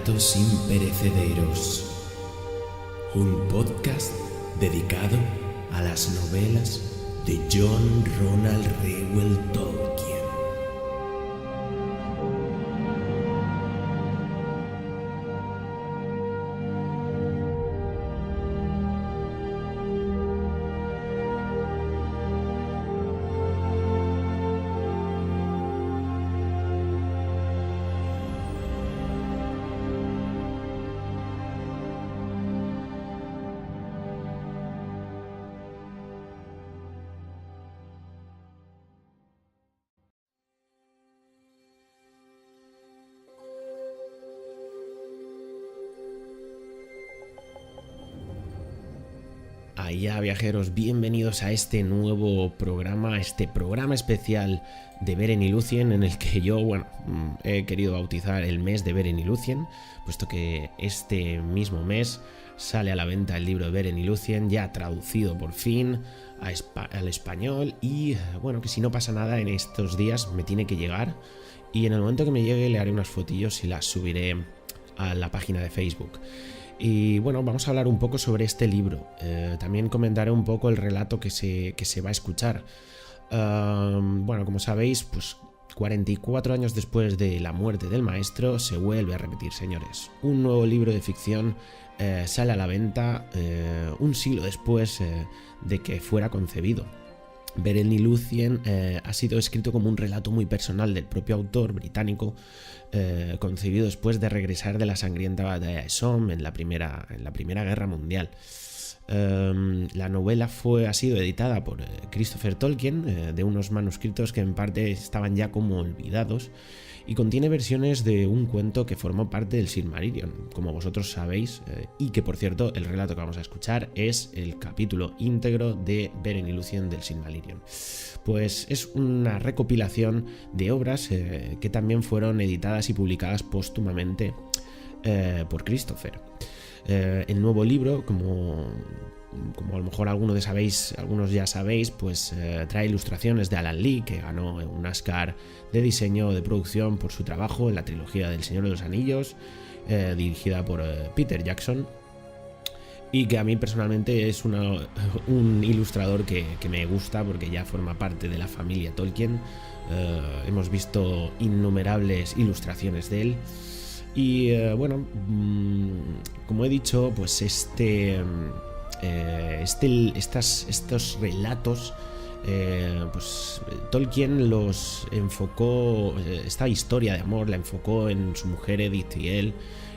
Relatos imperecederos, un podcast dedicado a las novelas de John Ronald Reuel Tolkien. Allá, viajeros, bienvenidos a este nuevo programa, este programa especial de Beren y Lúthien, en el que yo, he querido bautizar el mes de Beren y Lúthien, puesto que este mismo mes sale a la venta el libro de Beren y Lúthien, ya traducido por fin al español, y que si no pasa nada en estos días me tiene que llegar, y en el momento que me llegue le haré unas fotillos y las subiré a la página de Facebook. Y vamos a hablar un poco sobre este libro. También comentaré un poco el relato que se va a escuchar. Como sabéis, pues 44 años después de la muerte del maestro se vuelve a repetir, señores. Un nuevo libro de ficción sale a la venta un siglo después de que fuera concebido. Beren y Lúthien ha sido escrito como un relato muy personal del propio autor británico, concebido después de regresar de la sangrienta batalla de Somme en la Primera Guerra Mundial. La novela ha sido editada por Christopher Tolkien, de unos manuscritos que en parte estaban ya como olvidados, y contiene versiones de un cuento que formó parte del Silmarillion, como vosotros sabéis, y que, por cierto, el relato que vamos a escuchar es el capítulo íntegro de Beren y Lúthien del Silmarillion. Pues es una recopilación de obras que también fueron editadas y publicadas póstumamente por Christopher. El nuevo libro, como a lo mejor algunos ya sabéis, pues trae ilustraciones de Alan Lee, que ganó un Oscar de diseño de producción por su trabajo en la trilogía del Señor de los Anillos, dirigida por Peter Jackson, y que a mí personalmente es un ilustrador que me gusta porque ya forma parte de la familia Tolkien. Hemos visto innumerables ilustraciones de él. Y como he dicho, pues estos relatos, pues Tolkien los enfocó, esta historia de amor la enfocó en su mujer Edith y él,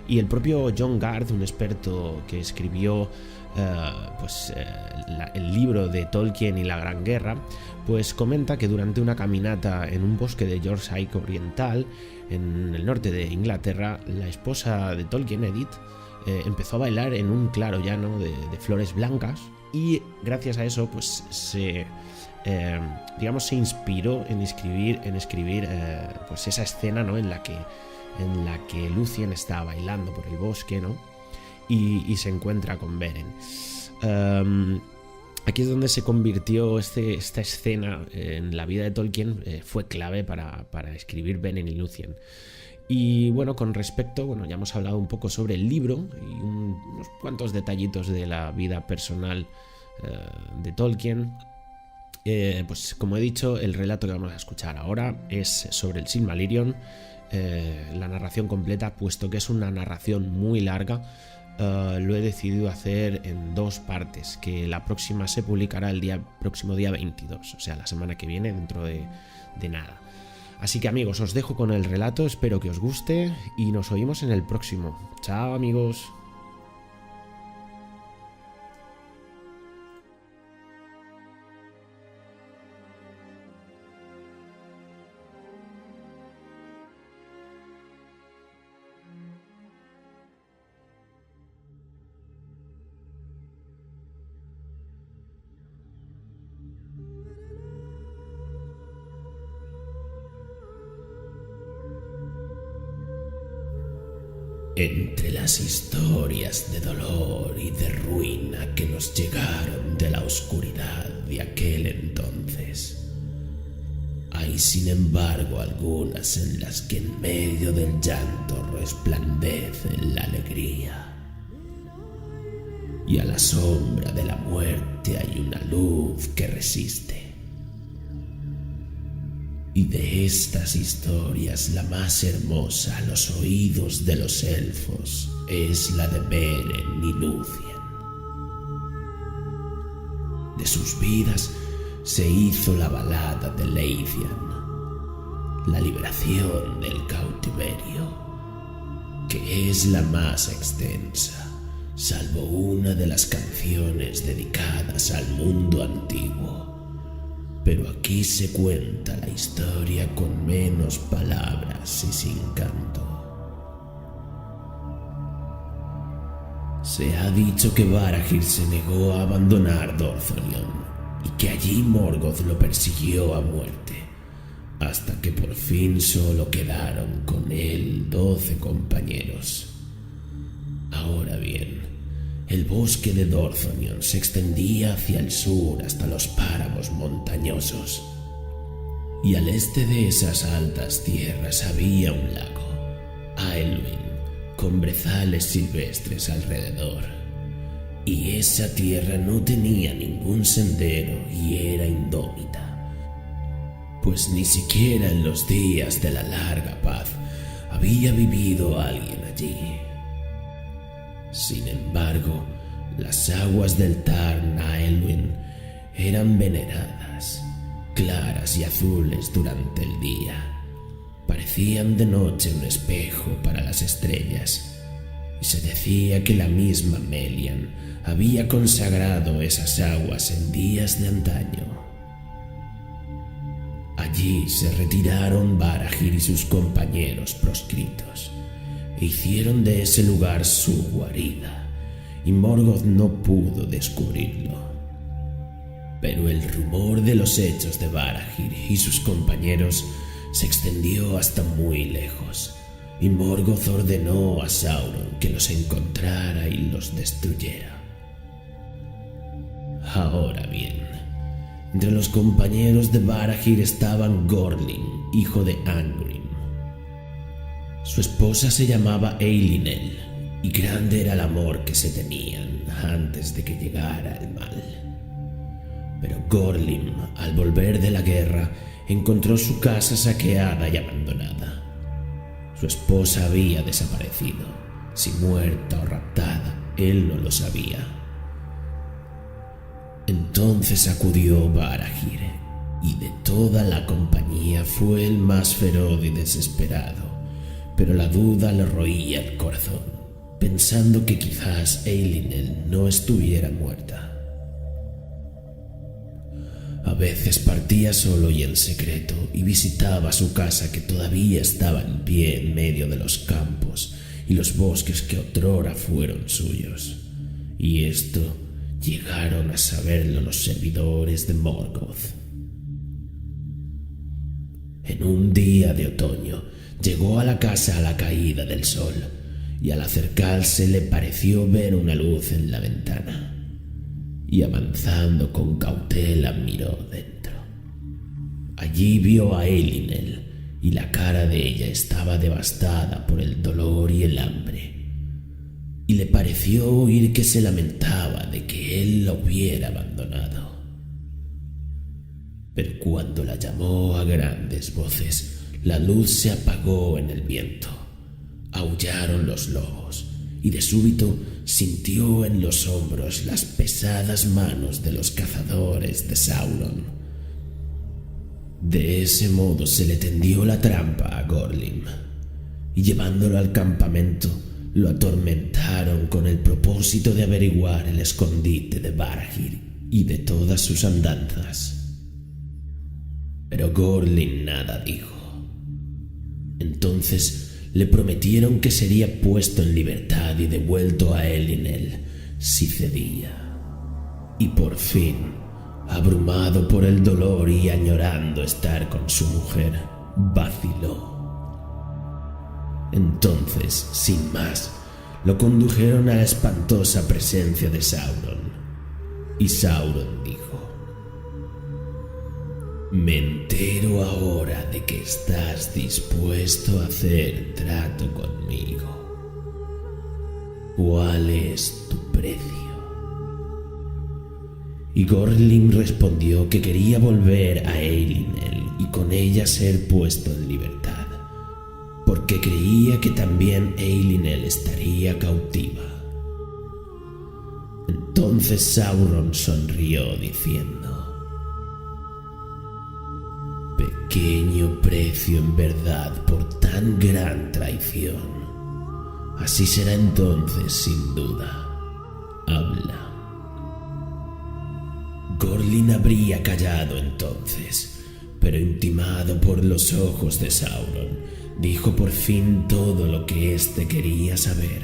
y el propio John Garth, un experto que escribió el libro de Tolkien y la Gran Guerra, pues comenta que durante una caminata en un bosque de Yorkshire Oriental, en el norte de Inglaterra, la esposa de Tolkien, Edith, empezó a bailar en un claro llano de flores blancas, y gracias a eso pues se inspiró en escribir pues esa escena, ¿no?, en la que Lúthien está bailando por el bosque, ¿no?, y se encuentra con Beren. Aquí es donde se convirtió esta escena en la vida de Tolkien, fue clave para escribir Beren y Lúthien. Y con respecto, ya hemos hablado un poco sobre el libro y unos cuantos detallitos de la vida personal de Tolkien. Pues como he dicho, el relato que vamos a escuchar ahora es sobre el Silmarillion, la narración completa, puesto que es una narración muy larga. Lo he decidido hacer en dos partes, que la próxima se publicará el próximo día 22, o sea, la semana que viene, dentro de nada. Así que, amigos, os dejo con el relato, espero que os guste y nos oímos en el próximo. Chao, amigos. Entre las historias de dolor y de ruina que nos llegaron de la oscuridad de aquel entonces, Hay sin embargo algunas en las que en medio del llanto resplandece la alegría. Y a la sombra de la muerte hay una luz que resiste. Y de estas historias la más hermosa a los oídos de los elfos es la de Beren y Lúthien. De sus vidas se hizo la balada de Leithian, la liberación del cautiverio, que es la más extensa, salvo una de las canciones dedicadas al mundo antiguo. Pero aquí se cuenta la historia con menos palabras y sin canto. Se ha dicho que Barahir se negó a abandonar Dorthonion y que allí Morgoth lo persiguió a muerte, hasta que por fin solo quedaron con él 12 compañeros. Ahora bien, el bosque de Dorthonion se extendía hacia el sur hasta los páramos montañosos, y al este de esas altas tierras había un lago, Aelwyn, con brezales silvestres alrededor, y esa tierra no tenía ningún sendero y era indómita, pues ni siquiera en los días de la larga paz había vivido alguien allí. Sin embargo, las aguas del Tarn Aelwyn eran veneradas, claras y azules durante el día. Parecían de noche un espejo para las estrellas, y se decía que la misma Melian había consagrado esas aguas en días de antaño. Allí se retiraron Barahir y sus compañeros proscritos, e hicieron de ese lugar su guarida, y Morgoth no pudo descubrirlo. Pero el rumor de los hechos de Barahir y sus compañeros se extendió hasta muy lejos, y Morgoth ordenó a Sauron que los encontrara y los destruyera. Ahora bien, entre los compañeros de Barahir estaban Gorlin, hijo de Angrim. Su esposa se llamaba Eilínel, y grande era el amor que se tenían antes de que llegara el mal. Pero Gorlim, al volver de la guerra, encontró su casa saqueada y abandonada. Su esposa había desaparecido, si muerta o raptada, él no lo sabía. Entonces acudió Barahir, y de toda la compañía fue el más feroz y desesperado, pero la duda le roía el corazón, pensando que quizás Eilínel no estuviera muerta. A veces partía solo y en secreto y visitaba su casa, que todavía estaba en pie en medio de los campos y los bosques que otrora fueron suyos. Y esto llegaron a saberlo los servidores de Morgoth. En un día de otoño llegó a la casa a la caída del sol, y al acercarse le pareció ver una luz en la ventana, y avanzando con cautela miró dentro. Allí vio a Eilínel, y la cara de ella estaba devastada por el dolor y el hambre, y le pareció oír que se lamentaba de que él la hubiera abandonado. Pero cuando la llamó a grandes voces, la luz se apagó en el viento. Aullaron los lobos, y de súbito sintió en los hombros las pesadas manos de los cazadores de Sauron. De ese modo se le tendió la trampa a Gorlim, y llevándolo al campamento, lo atormentaron con el propósito de averiguar el escondite de Barahir y de todas sus andanzas. Pero Gorlim nada dijo. Entonces le prometieron que sería puesto en libertad y devuelto a Eilínel si cedía. Y por fin, abrumado por el dolor y añorando estar con su mujer, vaciló. Entonces, sin más, lo condujeron a la espantosa presencia de Sauron. Y Sauron dijo: Me entero ahora de que estás dispuesto a hacer trato conmigo. ¿Cuál es tu precio? Y Gorlin respondió que quería volver a Eilинel y con ella ser puesto en libertad, porque creía que también Eilинel estaría cautiva. Entonces Sauron sonrió diciendo: pequeño precio en verdad por tan gran traición. Así será entonces, sin duda. Habla. Gorlin habría callado entonces, pero intimado por los ojos de Sauron, dijo por fin todo lo que éste quería saber.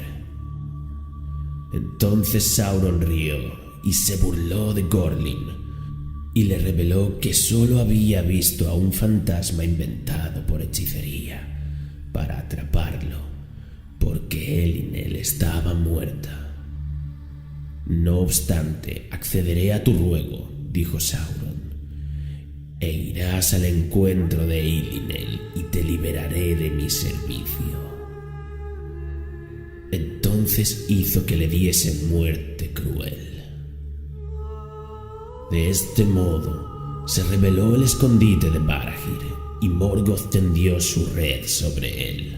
Entonces Sauron rió y se burló de Gorlin, y le reveló que solo había visto a un fantasma inventado por hechicería para atraparlo, porque Eilинel estaba muerta. No obstante, accederé a tu ruego, dijo Sauron, e irás al encuentro de Eilинel y te liberaré de mi servicio. Entonces hizo que le diesen muerte cruel. De este modo se reveló el escondite de Barahir, y Morgoth tendió su red sobre él.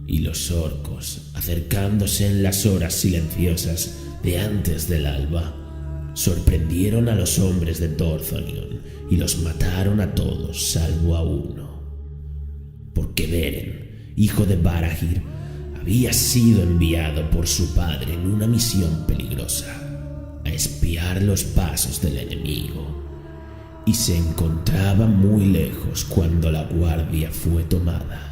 Y los orcos, acercándose en las horas silenciosas de antes del alba, sorprendieron a los hombres de Dorthonion y los mataron a todos salvo a uno, porque Beren, hijo de Barahir, había sido enviado por su padre en una misión peligrosa, a espiar los pasos del enemigo, y se encontraba muy lejos cuando la guardia fue tomada.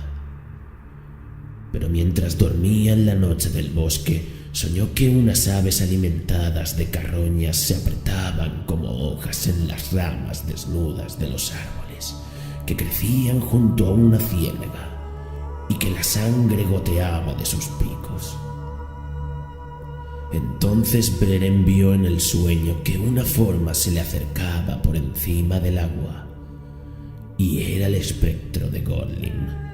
Pero mientras dormía en la noche del bosque, soñó que unas aves alimentadas de carroñas se apretaban como hojas en las ramas desnudas de los árboles que crecían junto a una ciénaga, y que la sangre goteaba de sus picos. Entonces Beren vio en el sueño que una forma se le acercaba por encima del agua, y era el espectro de Gorlin.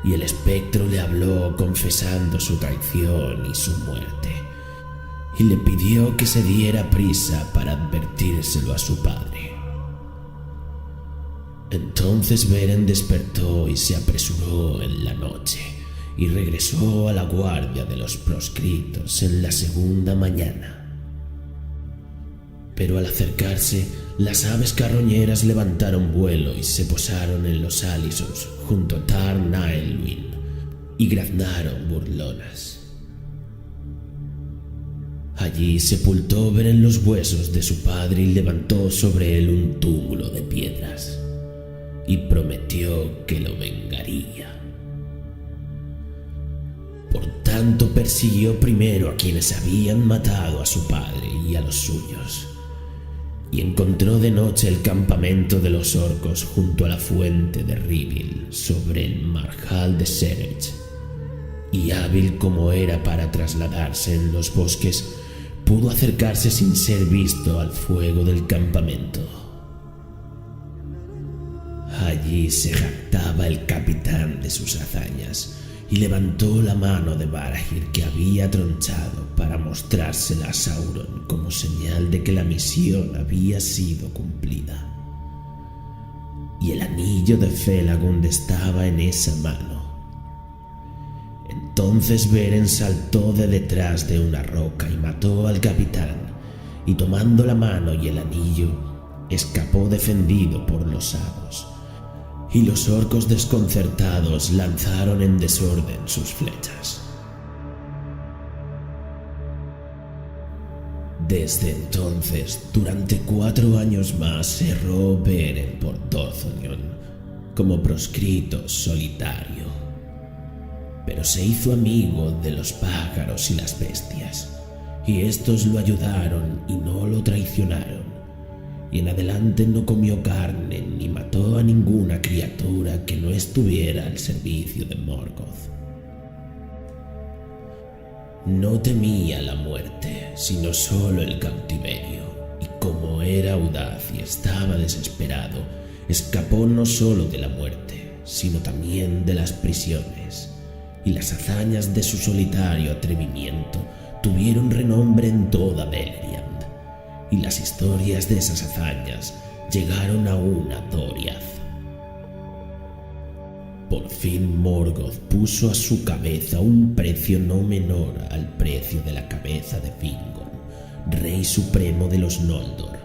Y el espectro le habló confesando su traición y su muerte, y le pidió que se diera prisa para advertírselo a su padre. Entonces Beren despertó y se apresuró en la noche, y regresó a la guardia de los proscritos en la segunda mañana. Pero al acercarse, las aves carroñeras levantaron vuelo y se posaron en los alisos junto a Tar Naelwyn y graznaron burlonas. Allí sepultó Beren los huesos de su padre y levantó sobre él un túmulo de piedras, y prometió que lo vengaría. Por tanto, persiguió primero a quienes habían matado a su padre y a los suyos, y encontró de noche el campamento de los orcos junto a la fuente de Rivil sobre el marjal de Serech, y hábil como era para trasladarse en los bosques, pudo acercarse sin ser visto al fuego del campamento. Allí se jactaba el capitán de sus hazañas, y levantó la mano de Barahir que había tronchado para mostrársela a Sauron como señal de que la misión había sido cumplida. Y el anillo de Felagund estaba en esa mano. Entonces Beren saltó de detrás de una roca y mató al capitán, y tomando la mano y el anillo, escapó defendido por los hados. Y los orcos desconcertados lanzaron en desorden sus flechas. Desde entonces, durante 4 años más, erró Beren por Dorthonion como proscrito solitario. Pero se hizo amigo de los pájaros y las bestias, y estos lo ayudaron y no lo traicionaron. Y en adelante no comió carne ni mató a ninguna criatura que no estuviera al servicio de Morgoth. No temía la muerte, sino solo el cautiverio, y como era audaz y estaba desesperado, escapó no solo de la muerte, sino también de las prisiones, y las hazañas de su solitario atrevimiento tuvieron renombre en toda Beleriand, y las historias de esas hazañas llegaron aún a Doriath. Por fin Morgoth puso a su cabeza un precio no menor al precio de la cabeza de Fingon, rey supremo de los Noldor.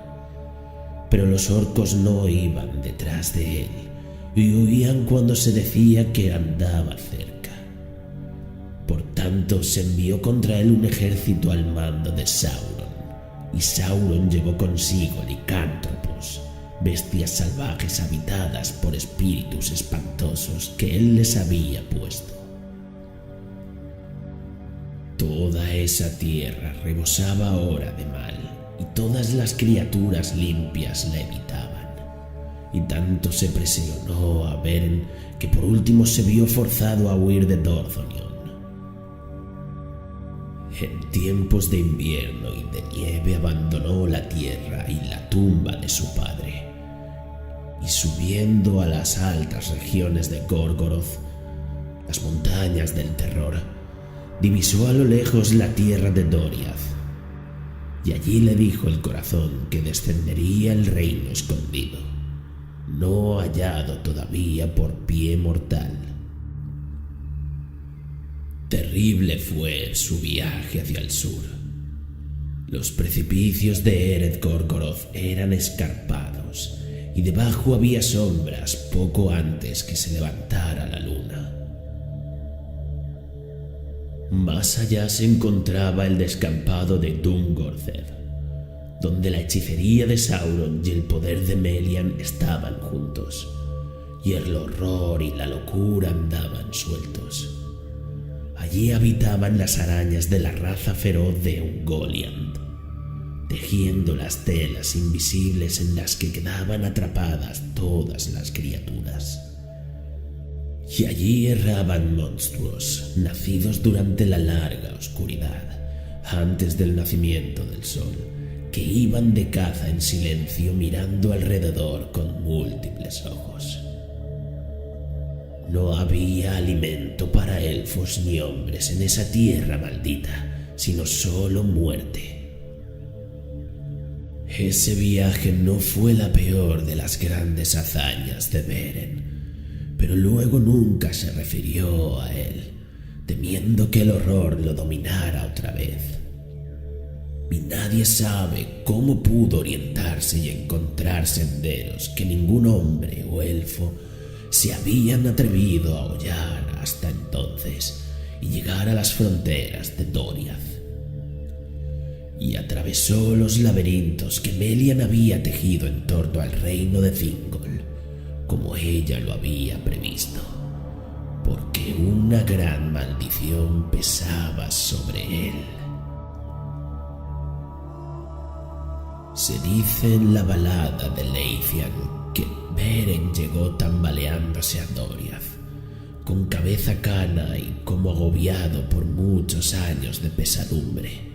Pero los orcos no iban detrás de él y huían cuando se decía que andaba cerca. Por tanto, se envió contra él un ejército al mando de Sauron, y Sauron llevó consigo licántropos, bestias salvajes habitadas por espíritus espantosos que él les había puesto. Toda esa tierra rebosaba ahora de mal, y todas las criaturas limpias la evitaban. Y tanto se presionó a Beren que por último se vio forzado a huir de Dorthonion. En tiempos de invierno y de nieve abandonó la tierra y la tumba de su padre, y subiendo a las altas regiones de Gorgoroth, las montañas del terror, divisó a lo lejos la tierra de Doriath, y allí le dijo el corazón que descendería el reino escondido, no hallado todavía por pie mortal. Terrible fue su viaje hacia el sur. Los precipicios de Ered Gorgoroth eran escarpados, y debajo había sombras poco antes que se levantara la luna. Más allá se encontraba el descampado de Dungorced, donde la hechicería de Sauron y el poder de Melian estaban juntos, y el horror y la locura andaban sueltos. Allí habitaban las arañas de la raza feroz de Ungoliant, tejiendo las telas invisibles en las que quedaban atrapadas todas las criaturas. Y allí erraban monstruos, nacidos durante la larga oscuridad, antes del nacimiento del sol, que iban de caza en silencio mirando alrededor con múltiples ojos. No había alimento para elfos ni hombres en esa tierra maldita, sino solo muerte. Ese viaje no fue la peor de las grandes hazañas de Beren, pero luego nunca se refirió a él, temiendo que el horror lo dominara otra vez. Y nadie sabe cómo pudo orientarse y encontrar senderos que ningún hombre o elfo se habían atrevido a hollar hasta entonces y llegar a las fronteras de Doriath. Y atravesó los laberintos que Melian había tejido en torno al reino de Thingol, como ella lo había previsto, porque una gran maldición pesaba sobre él. Se dice en la balada de Leithian que Beren llegó tambaleándose a Doriath, con cabeza cana y como agobiado por muchos años de pesadumbre.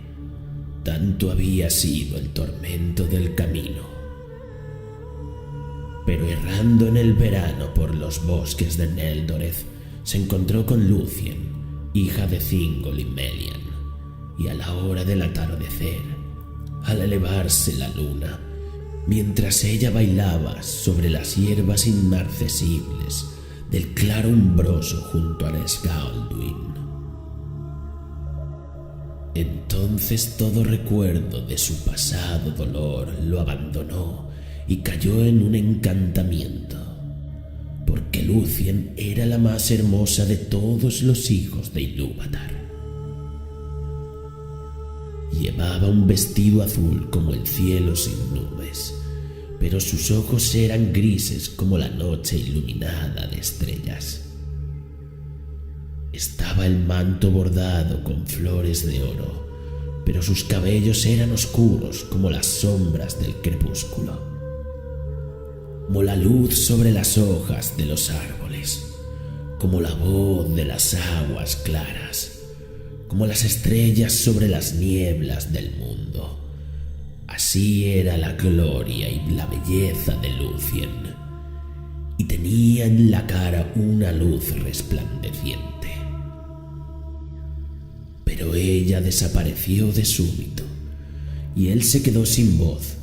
Tanto había sido el tormento del camino. Pero errando en el verano por los bosques de Neldoreth, se encontró con Lúthien, hija de Thingol y Melian, y a la hora del atardecer, al elevarse la luna, mientras ella bailaba sobre las hierbas inmarcesibles del claro umbroso junto a Nesgauldwyn. Entonces todo recuerdo de su pasado dolor lo abandonó y cayó en un encantamiento, porque Lúthien era la más hermosa de todos los hijos de Ilúvatar. Llevaba un vestido azul como el cielo sin nubes, pero sus ojos eran grises como la noche iluminada de estrellas. Estaba el manto bordado con flores de oro, pero sus cabellos eran oscuros como las sombras del crepúsculo, como la luz sobre las hojas de los árboles, como la voz de las aguas claras, como las estrellas sobre las nieblas del mundo. Así era la gloria y la belleza de Lúthien, y tenía en la cara una luz resplandeciente. Pero ella desapareció de súbito, y él se quedó sin voz,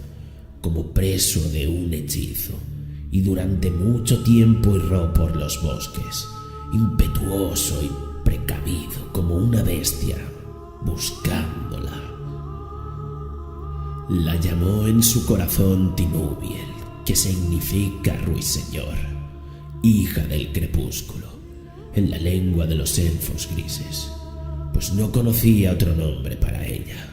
como preso de un hechizo, y durante mucho tiempo erró por los bosques, impetuoso y precavido como una bestia, buscándola. La llamó en su corazón Tinubiel, que significa ruiseñor, hija del crepúsculo, en la lengua de los elfos grises, pues no conocía otro nombre para ella.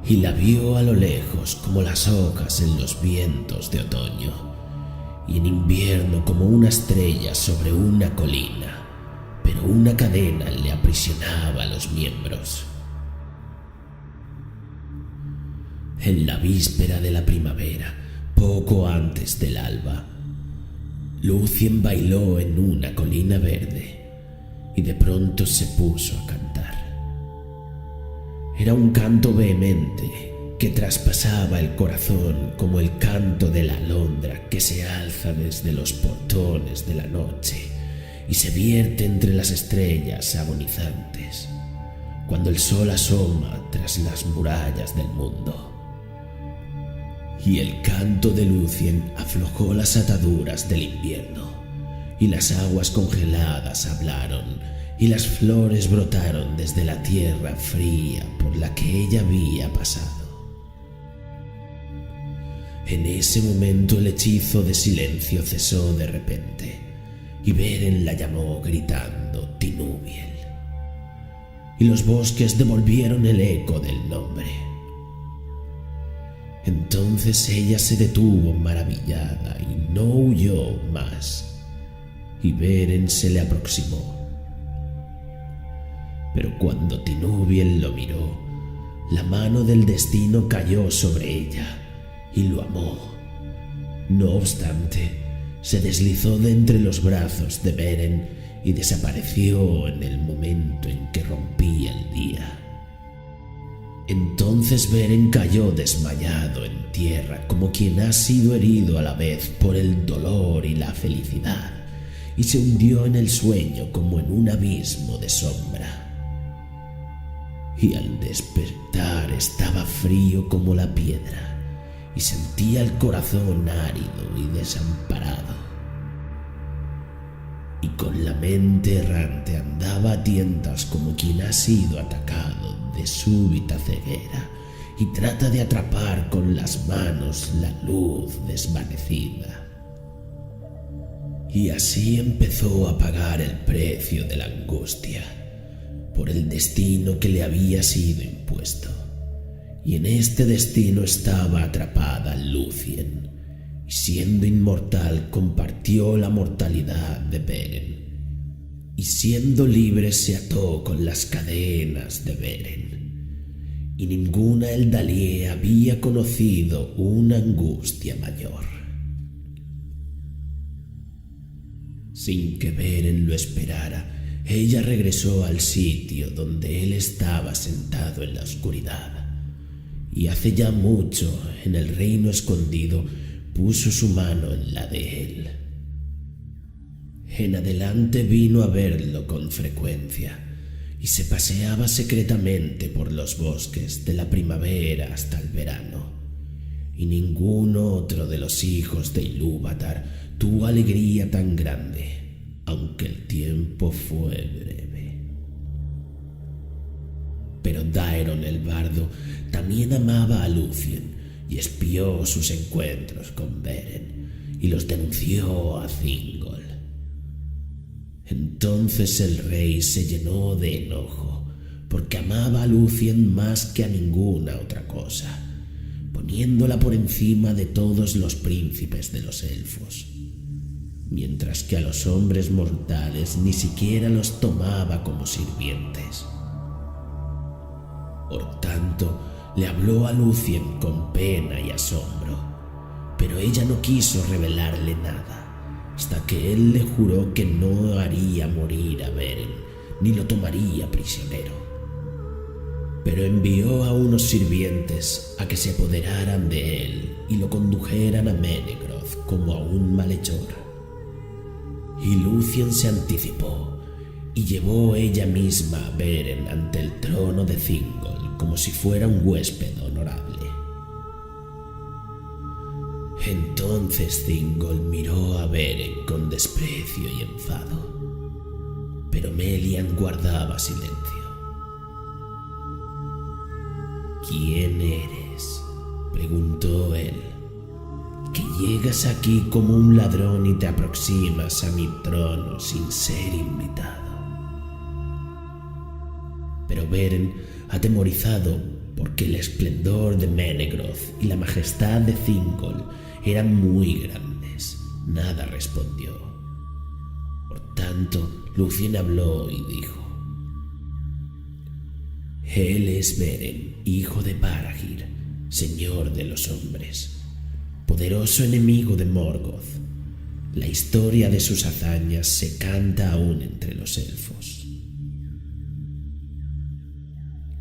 Y la vio a lo lejos como las hojas en los vientos de otoño, y en invierno como una estrella sobre una colina, pero una cadena le aprisionaba los miembros. En la víspera de la primavera, poco antes del alba, Lúthien bailó en una colina verde y de pronto se puso a cantar. Era un canto vehemente que traspasaba el corazón como el canto de la alondra que se alza desde los portones de la noche y se vierte entre las estrellas agonizantes, cuando el sol asoma tras las murallas del mundo. Y el canto de Lúthien aflojó las ataduras del invierno, y las aguas congeladas hablaron, y las flores brotaron desde la tierra fría por la que ella había pasado. En ese momento el hechizo de silencio cesó de repente, y Beren la llamó gritando Tinubiel, y los bosques devolvieron el eco del nombre. Entonces ella se detuvo maravillada y no huyó más, y Beren se le aproximó. Pero cuando Tinubiel lo miró, la mano del destino cayó sobre ella y lo amó. No obstante, se deslizó de entre los brazos de Beren y desapareció en el momento en que rompía el día. Entonces Beren cayó desmayado en tierra como quien ha sido herido a la vez por el dolor y la felicidad, y se hundió en el sueño como en un abismo de sombra. Y al despertar estaba frío como la piedra y sentía el corazón árido y desamparado. Y con la mente errante andaba a tientas como quien ha sido atacado de súbita ceguera y trata de atrapar con las manos la luz desvanecida. Y así empezó a pagar el precio de la angustia por el destino que le había sido impuesto. Y en este destino estaba atrapada Lúthien, y siendo inmortal compartió la mortalidad de Beren, y siendo libre se ató con las cadenas de Beren, y ninguna Eldalie había conocido una angustia mayor. Sin que Beren lo esperara, ella regresó al sitio donde él estaba sentado en la oscuridad, y hace ya mucho, en el reino escondido, puso su mano en la de él. En adelante vino a verlo con frecuencia, y se paseaba secretamente por los bosques de la primavera hasta el verano, y ningún otro de los hijos de Ilúvatar tuvo alegría tan grande, aunque el tiempo fue breve. Pero Daeron el bardo también amaba a Lúthien y espió sus encuentros con Beren y los denunció a Thingol. Entonces el rey se llenó de enojo porque amaba a Lúthien más que a ninguna otra cosa, poniéndola por encima de todos los príncipes de los elfos, mientras que a los hombres mortales ni siquiera los tomaba como sirvientes. Por tanto, le habló a Lúthien con pena y asombro, pero ella no quiso revelarle nada, hasta que él le juró que no haría morir a Beren, ni lo tomaría prisionero. Pero envió a unos sirvientes a que se apoderaran de él y lo condujeran a Menegroth, Morgoth como a un malhechor. Y Lúthien se anticipó y llevó ella misma a Beren ante el trono de Thingol como si fuera un huésped honorable. Entonces Thingol miró a Beren con desprecio y enfado, pero Melian guardaba silencio. «¿Quién eres?», preguntó él, «que llegas aquí como un ladrón y te aproximas a mi trono sin ser invitado». Pero Beren, atemorizado porque el esplendor de Menegroth y la majestad de Thingol eran muy grandes, nada respondió. Por tanto, Lúthien habló y dijo: «Él es Beren, hijo de Barahir, señor de los hombres, poderoso enemigo de Morgoth. La historia de sus hazañas se canta aún entre los elfos».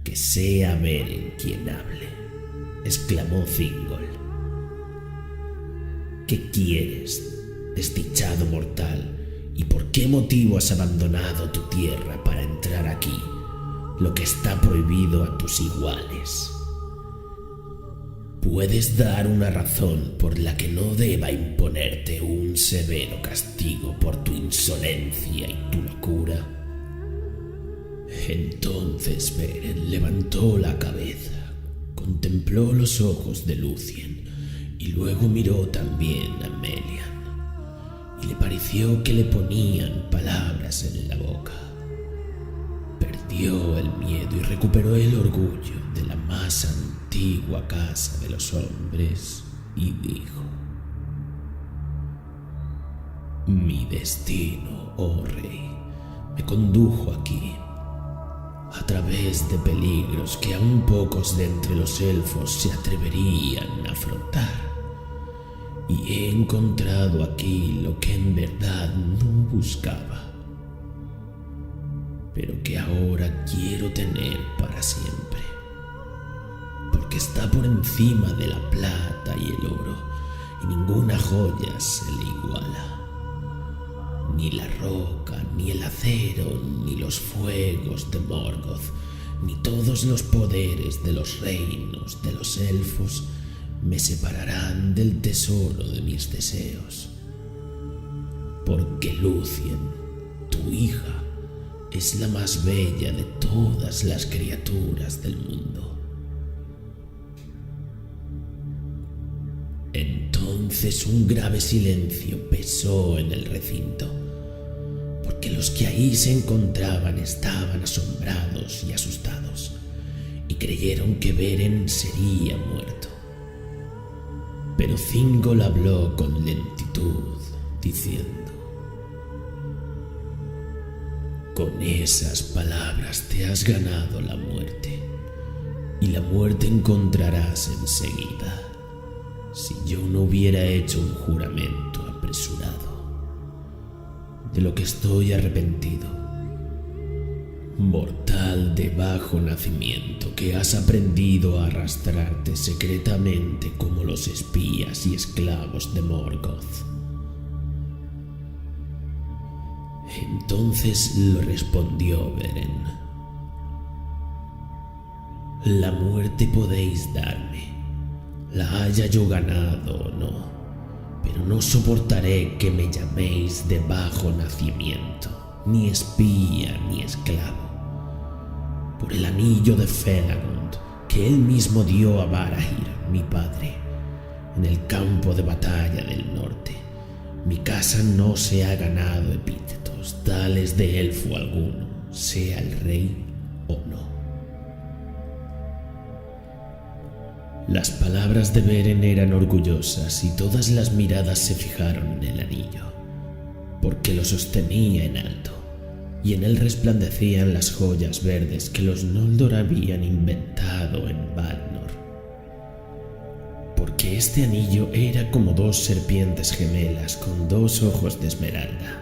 «Que sea Beren quien hable», exclamó Thingol. «¿Qué quieres, desdichado mortal? ¿Y por qué motivo has abandonado tu tierra para entrar aquí, lo que está prohibido a tus iguales? ¿Puedes dar una razón por la que no deba imponerte un severo castigo por tu insolencia y tu locura?» Entonces Beren levantó la cabeza, contempló los ojos de Lúthien y luego miró también a Melian, y le pareció que le ponían palabras en la boca. Perdió el miedo y recuperó el orgullo de la más antigua casa de los hombres y dijo: «Mi destino, oh rey, me condujo aquí, a través de peligros que aún pocos de entre los elfos se atreverían a afrontar, y he encontrado aquí lo que en verdad no buscaba, pero que ahora quiero tener para siempre, porque está por encima de la plata y el oro, y ninguna joya se le iguala. Ni la roca, ni el acero, ni los fuegos de Morgoth, ni todos los poderes de los reinos de los elfos me separarán del tesoro de mis deseos. Porque Lúthien, tu hija, es la más bella de todas las criaturas del mundo». Entonces un grave silencio pesó en el recinto, porque los que ahí se encontraban estaban asombrados y asustados, y creyeron que Beren sería muerto. Pero Thingol habló con lentitud, diciendo: «Con esas palabras te has ganado la muerte, y la muerte encontrarás enseguida, si yo no hubiera hecho un juramento apresurado, de lo que estoy arrepentido. Mortal de bajo nacimiento, que has aprendido a arrastrarte secretamente como los espías y esclavos de Morgoth». Entonces lo respondió Beren: «La muerte podéis darme, la haya yo ganado o no, pero no soportaré que me llaméis de bajo nacimiento, ni espía ni esclavo. Por el anillo de Felagund, que él mismo dio a Barahir, mi padre, en el campo de batalla del norte, mi casa no se ha ganado epítetos tales de elfo alguno, sea el rey o no». Las palabras de Beren eran orgullosas y todas las miradas se fijaron en el anillo, porque lo sostenía en alto, y en él resplandecían las joyas verdes que los Noldor habían inventado en Valinor. Porque este anillo era como dos serpientes gemelas con dos ojos de esmeralda,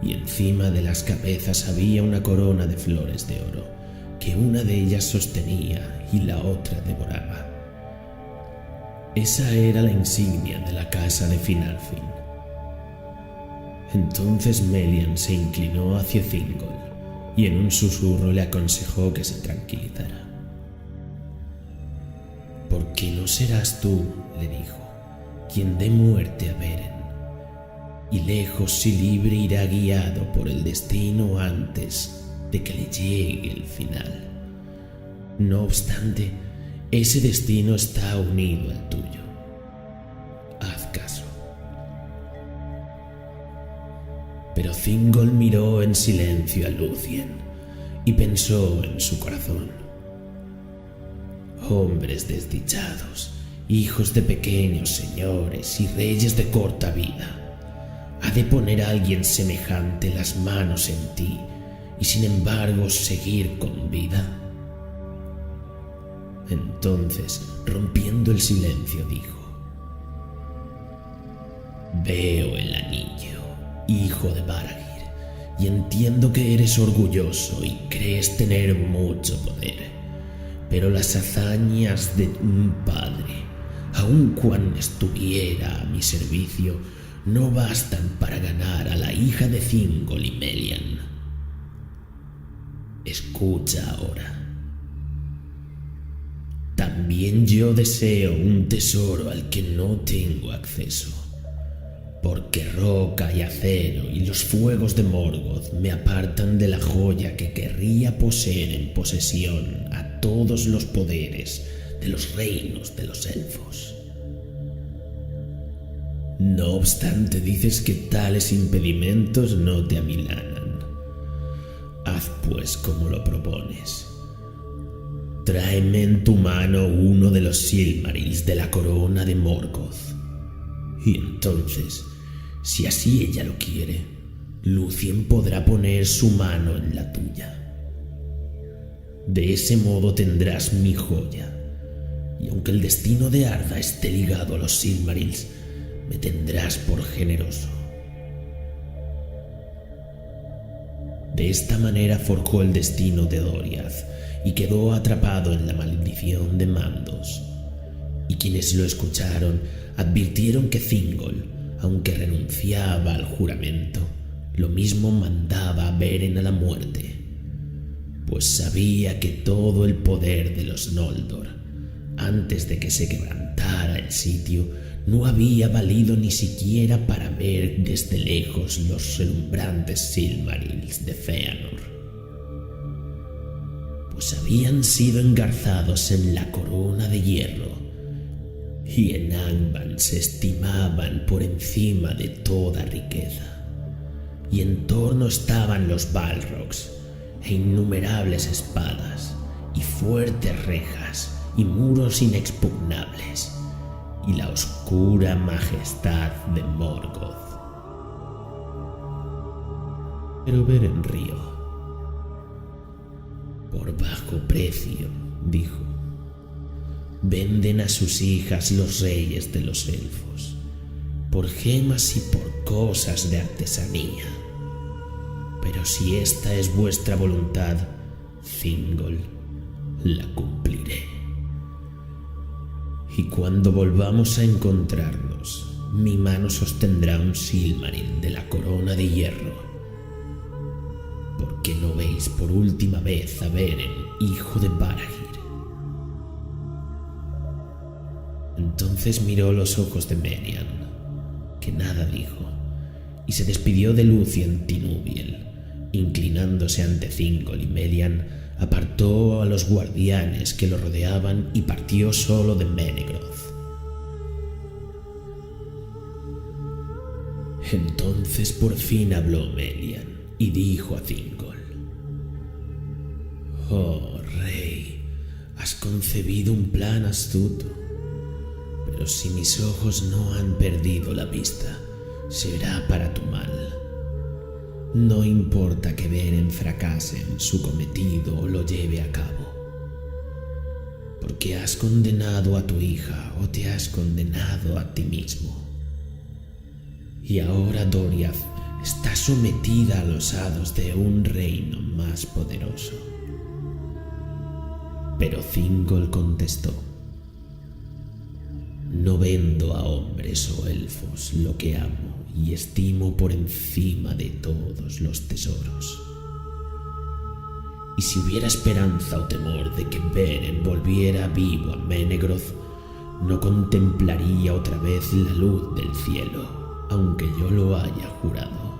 y encima de las cabezas había una corona de flores de oro, que una de ellas sostenía y la otra devoraba. Esa era la insignia de la casa de Finarfin. Entonces Melian se inclinó hacia Thingol y en un susurro le aconsejó que se tranquilizara. «Porque no serás tú», le dijo, «quien dé muerte a Beren, y lejos y libre irá guiado por el destino antes de que le llegue el final. No obstante, ese destino está unido al tuyo. Haz caso». Pero Thingol miró en silencio a Lúthien y pensó en su corazón: «Hombres desdichados, hijos de pequeños señores y reyes de corta vida, ¿ha de poner a alguien semejante las manos en ti y sin embargo seguir con vida?». Entonces, rompiendo el silencio, dijo: «Veo el anillo, hijo de Baragir, y entiendo que eres orgulloso y crees tener mucho poder, pero las hazañas de un padre, aun cuando estuviera a mi servicio, no bastan para ganar a la hija de Thingol y Melian. Escucha ahora. También yo deseo un tesoro al que no tengo acceso, porque roca y acero y los fuegos de Morgoth me apartan de la joya que querría poseer en posesión a todos los poderes de los reinos de los elfos. No obstante, dices que tales impedimentos no te amilanan. Haz pues como lo propones. Tráeme en tu mano uno de los Silmarils de la corona de Morgoth. Y entonces, si así ella lo quiere, Lúthien podrá poner su mano en la tuya. De ese modo tendrás mi joya, y aunque el destino de Arda esté ligado a los Silmarils, me tendrás por generoso». De esta manera forjó el destino de Doriath y quedó atrapado en la maldición de Mandos. Y quienes lo escucharon advirtieron que Thingol, aunque renunciaba al juramento, lo mismo mandaba a Beren a la muerte, pues sabía que todo el poder de los Noldor, antes de que se quebrantara el sitio, no había valido ni siquiera para ver desde lejos los relumbrantes Silmarils de Fëanor, pues habían sido engarzados en la corona de hierro, y en Angband se estimaban por encima de toda riqueza, y en torno estaban los Balrogs e innumerables espadas y fuertes rejas y muros inexpugnables, y la oscura majestad de Morgoth. Pero Beren rió. «Por bajo precio», dijo, «venden a sus hijas los reyes de los elfos, por gemas y por cosas de artesanía. Pero si esta es vuestra voluntad, Thingol, la cumpliré. Y cuando volvamos a encontrarnos, mi mano sostendrá un Silmaril de la corona de hierro. ¿Por qué no veis por última vez a Beren, hijo de Baragir?». Entonces miró los ojos de Melian, que nada dijo, y se despidió de Lúthien Tinuviel. Inclinándose ante Thingol y Melian, apartó a los guardianes que lo rodeaban y partió solo de Menegroth. Entonces por fin habló Melian y dijo a Thingol: «Oh, rey, has concebido un plan astuto, pero si mis ojos no han perdido la vista, será para tu mal. No importa que Beren fracase en su cometido o lo lleve a cabo, porque has condenado a tu hija o te has condenado a ti mismo. Y ahora Doriath está sometida a los hados de un reino más poderoso». Pero Thingol contestó: No vendo a hombres o elfos lo que amo y estimo por encima de todos los tesoros. Y si hubiera esperanza o temor de que Beren volviera vivo a Menegroth, no contemplaría otra vez la luz del cielo, aunque yo lo haya jurado.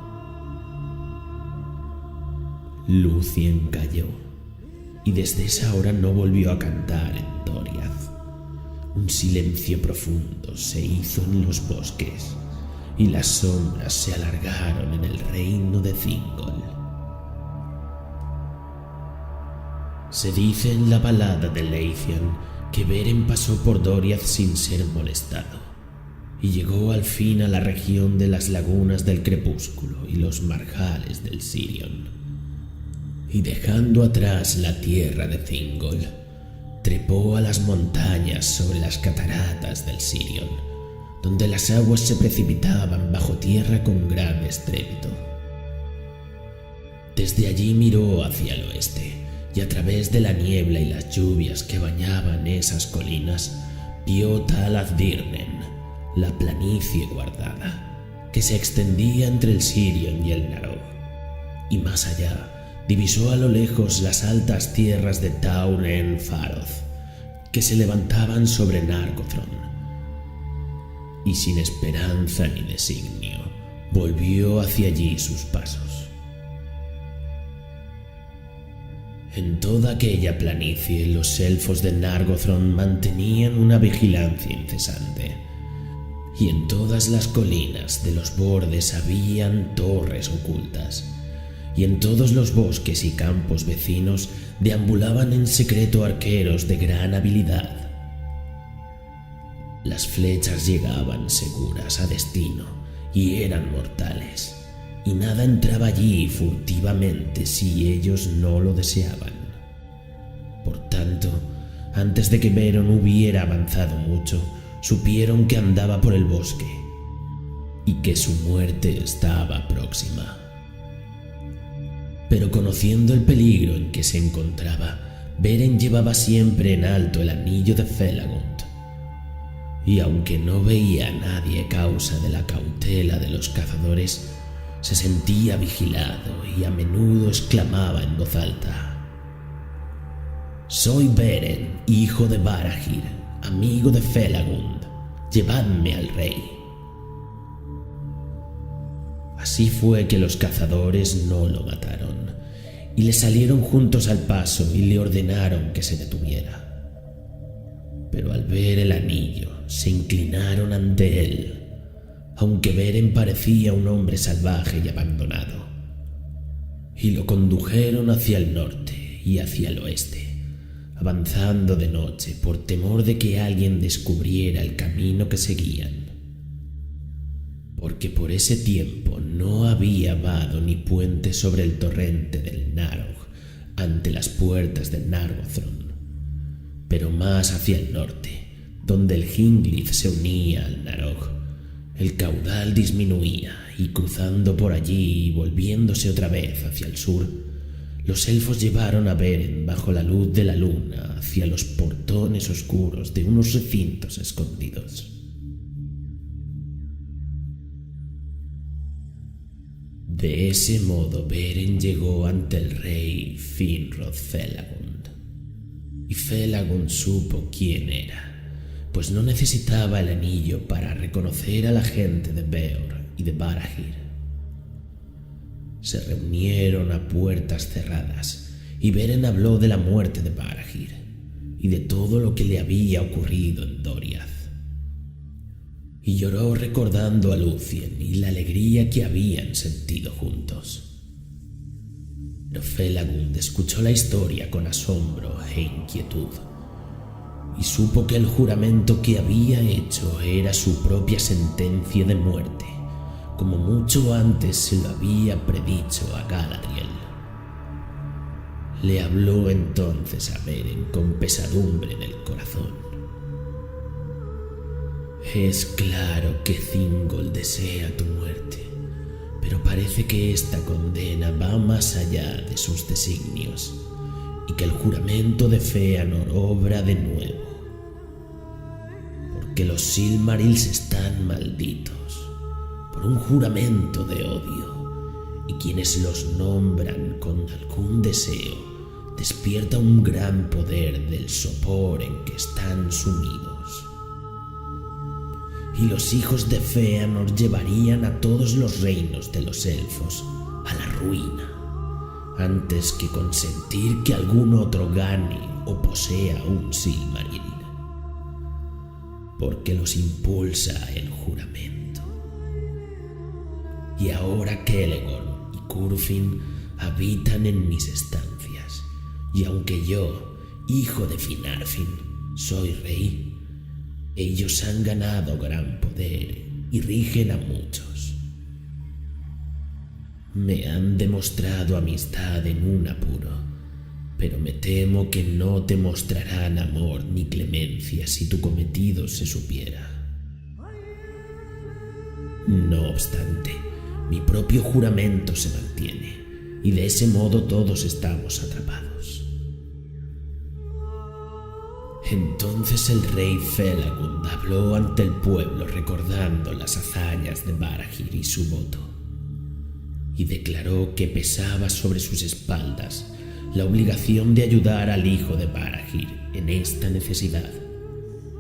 Lúthien calló, y desde esa hora no volvió a cantar en Doriath. Un silencio profundo se hizo en los bosques, y las sombras se alargaron en el reino de Thingol. Se dice en la balada de Leithian que Beren pasó por Doriath sin ser molestado, y llegó al fin a la región de las lagunas del crepúsculo y los marjales del Sirion. Y dejando atrás la tierra de Thingol, trepó a las montañas sobre las cataratas del Sirion, donde las aguas se precipitaban bajo tierra con gran estrépito. Desde allí miró hacia el oeste, y a través de la niebla y las lluvias que bañaban esas colinas, vio Tal Athdirnen, la planicie guardada, que se extendía entre el Sirion y el Narog. Y más allá, divisó a lo lejos las altas tierras de Tauren Faroth, que se levantaban sobre Nargothrond. Y sin esperanza ni designio, volvió hacia allí sus pasos. En toda aquella planicie los elfos de Nargothrond mantenían una vigilancia incesante, y en todas las colinas de los bordes habían torres ocultas, y en todos los bosques y campos vecinos deambulaban en secreto arqueros de gran habilidad. Las flechas llegaban seguras a destino y eran mortales, y nada entraba allí furtivamente si ellos no lo deseaban. Por tanto, antes de que Beren hubiera avanzado mucho, supieron que andaba por el bosque y que su muerte estaba próxima. Pero conociendo el peligro en que se encontraba, Beren llevaba siempre en alto el anillo de Felagund, y aunque no veía a nadie a causa de la cautela de los cazadores, se sentía vigilado y a menudo exclamaba en voz alta: «Soy Beren, hijo de Barahir, amigo de Felagund, llevadme al rey». Así fue que los cazadores no lo mataron, y le salieron juntos al paso y le ordenaron que se detuviera. Pero al ver el anillo, se inclinaron ante él, aunque Beren parecía un hombre salvaje y abandonado, y lo condujeron hacia el norte y hacia el oeste, avanzando de noche por temor de que alguien descubriera el camino que seguían, porque por ese tiempo no había vado ni puente sobre el torrente del Narog ante las puertas de Nargothrond, pero más hacia el norte, donde el Hinglith se unía al Narog, el caudal disminuía, y cruzando por allí y volviéndose otra vez hacia el sur, los elfos llevaron a Beren bajo la luz de la luna hacia los portones oscuros de unos recintos escondidos. De ese modo Beren llegó ante el rey Finrod Felagund, y Felagund supo quién era, pues no necesitaba el anillo para reconocer a la gente de Beor y de Barahir. Se reunieron a puertas cerradas, y Beren habló de la muerte de Barahir y de todo lo que le había ocurrido en Doriath. Y lloró recordando a Lúthien y la alegría que habían sentido juntos. Pero Felagund escuchó la historia con asombro e inquietud, y supo que el juramento que había hecho era su propia sentencia de muerte, como mucho antes se lo había predicho a Galadriel. Le habló entonces a Beren con pesadumbre en el corazón. Es claro que Thingol desea tu muerte, pero parece que esta condena va más allá de sus designios, y que el juramento de Feanor obra de nuevo. ¿Por que los Silmarils están malditos por un juramento de odio, y quienes los nombran con algún deseo despierta un gran poder del sopor en que están sumidos. Y los hijos de Fëanor llevarían a todos los reinos de los elfos a la ruina, antes que consentir que algún otro gane o posea un Silmaril, porque los impulsa el juramento. Y ahora Celegorm y Curufin habitan en mis estancias, y aunque yo, hijo de Finarfin, soy rey, ellos han ganado gran poder y rigen a muchos. Me han demostrado amistad en un apuro, pero me temo que no te mostrarán amor ni clemencia si tu cometido se supiera. No obstante, mi propio juramento se mantiene, y de ese modo todos estamos atrapados. Entonces el rey Felagund habló ante el pueblo recordando las hazañas de Barahir y su voto, y declaró que pesaba sobre sus espaldas la obligación de ayudar al hijo de Barahir en esta necesidad,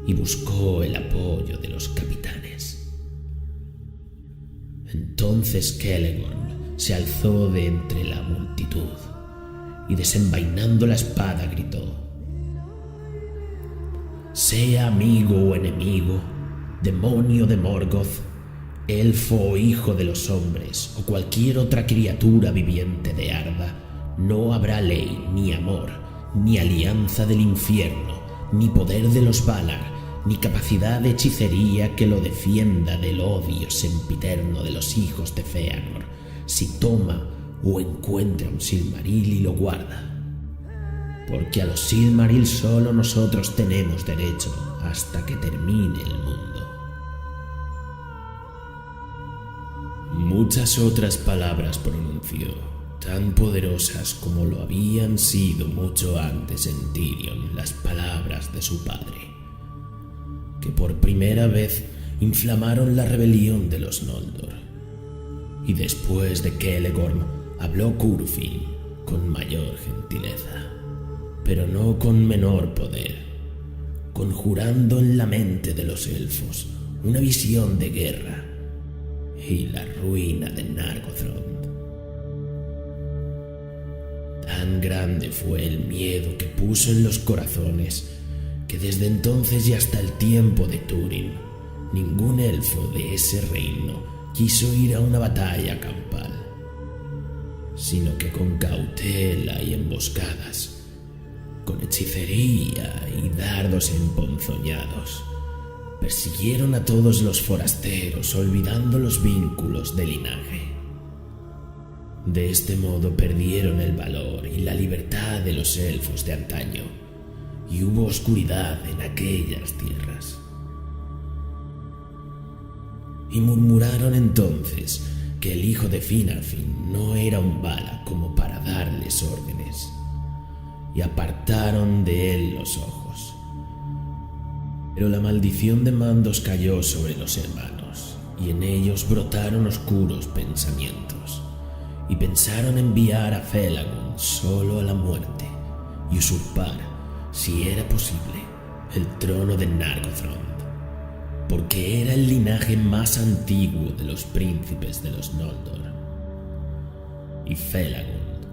y buscó el apoyo de los capitanes. Entonces Celegorm se alzó de entre la multitud y desenvainando la espada gritó: sea amigo o enemigo, demonio de Morgoth, elfo o hijo de los hombres, o cualquier otra criatura viviente de Arda, no habrá ley, ni amor, ni alianza del infierno, ni poder de los Valar, ni capacidad de hechicería que lo defienda del odio sempiterno de los hijos de Fëanor, si toma o encuentra un Silmaril y lo guarda. Porque a los Silmaril solo nosotros tenemos derecho hasta que termine el mundo. Muchas otras palabras pronunció, tan poderosas como lo habían sido mucho antes en Tirion las palabras de su padre, que por primera vez inflamaron la rebelión de los Noldor. Y después de Celegorm habló Curufin con mayor gentileza, pero no con menor poder, conjurando en la mente de los elfos una visión de guerra y la ruina de Nargothrond. Tan grande fue el miedo que puso en los corazones que desde entonces y hasta el tiempo de Túrin, ningún elfo de ese reino quiso ir a una batalla campal, sino que con cautela y emboscadas, con hechicería y dardos emponzoñados, persiguieron a todos los forasteros olvidando los vínculos de linaje. De este modo perdieron el valor y la libertad de los elfos de antaño, y hubo oscuridad en aquellas tierras. Y murmuraron entonces que el hijo de Finarfin no era un Vala como para darles órdenes, y apartaron de él los ojos. Pero la maldición de Mandos cayó sobre los hermanos, y en ellos brotaron oscuros pensamientos, y pensaron enviar a Felagund solo a la muerte, y usurpar, si era posible, el trono de Nargothrond, porque era el linaje más antiguo de los príncipes de los Noldor. Y Felagund,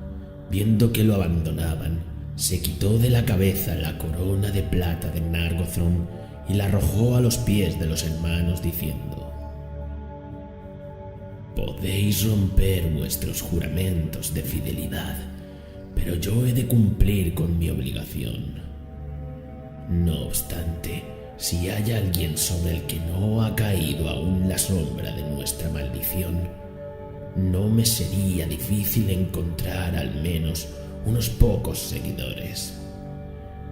viendo que lo abandonaban, se quitó de la cabeza la corona de plata de Nargothrond y la arrojó a los pies de los hermanos diciendo: podéis romper vuestros juramentos de fidelidad, pero yo he de cumplir con mi obligación. No obstante, si hay alguien sobre el que no ha caído aún la sombra de nuestra maldición, no me sería difícil encontrar al menos unos pocos seguidores,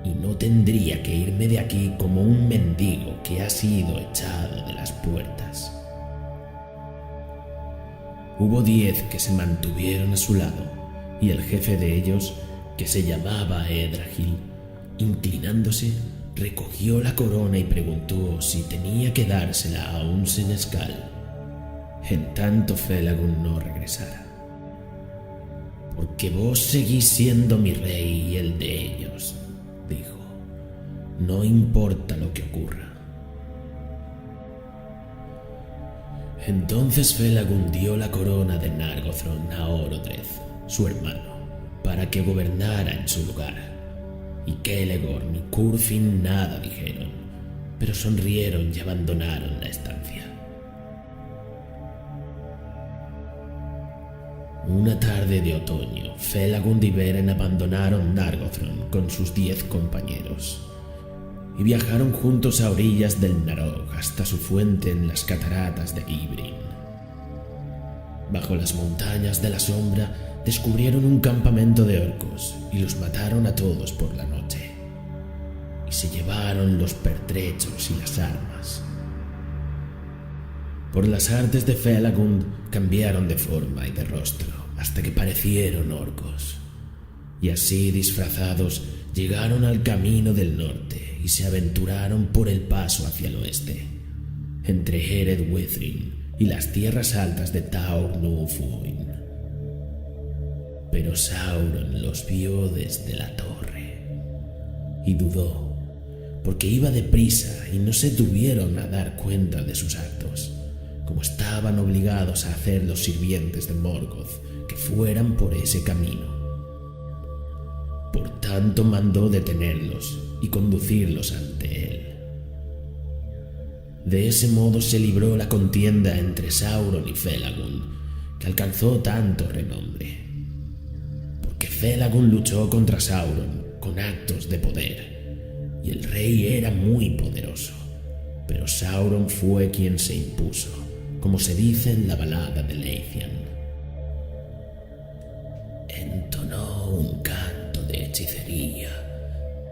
y no tendría que irme de aquí como un mendigo que ha sido echado de las puertas. Hubo 10 que se mantuvieron a su lado, y el jefe de ellos, que se llamaba Edragil, inclinándose, recogió la corona y preguntó si tenía que dársela a un senescal, en tanto Felagund no regresara. «Porque vos seguís siendo mi rey y el de ellos», dijo. «No importa lo que ocurra». Entonces Felagund dio la corona de Nargothrond a Orodreth, su hermano, para que gobernara en su lugar. Y Celegorm y Curfin nada dijeron, pero sonrieron y abandonaron la estancia. Una tarde de otoño, Felagund y Beren abandonaron Nargothrond con sus 10 compañeros y viajaron juntos a orillas del Narog hasta su fuente en las cataratas de Ybrin. Bajo las montañas de la sombra descubrieron un campamento de orcos y los mataron a todos por la noche. Y se llevaron los pertrechos y las armas. Por las artes de Felagund cambiaron de forma y de rostro hasta que parecieron orcos. Y así disfrazados llegaron al camino del norte y se aventuraron por el paso hacia el oeste, entre Ered Withrin y las tierras altas de Taur Nufuin. Pero Sauron los vio desde la torre y dudó, porque iba deprisa y no se tuvieron a dar cuenta de sus actos, como estaban obligados a hacer los sirvientes de Morgoth que fueran por ese camino. Por tanto mandó detenerlos y conducirlos ante él. De ese modo se libró la contienda entre Sauron y Felagund, que alcanzó tanto renombre. Porque Felagund luchó contra Sauron con actos de poder, y el rey era muy poderoso, pero Sauron fue quien se impuso, como se dice en la balada de Leithian. Entonó un canto de hechicería,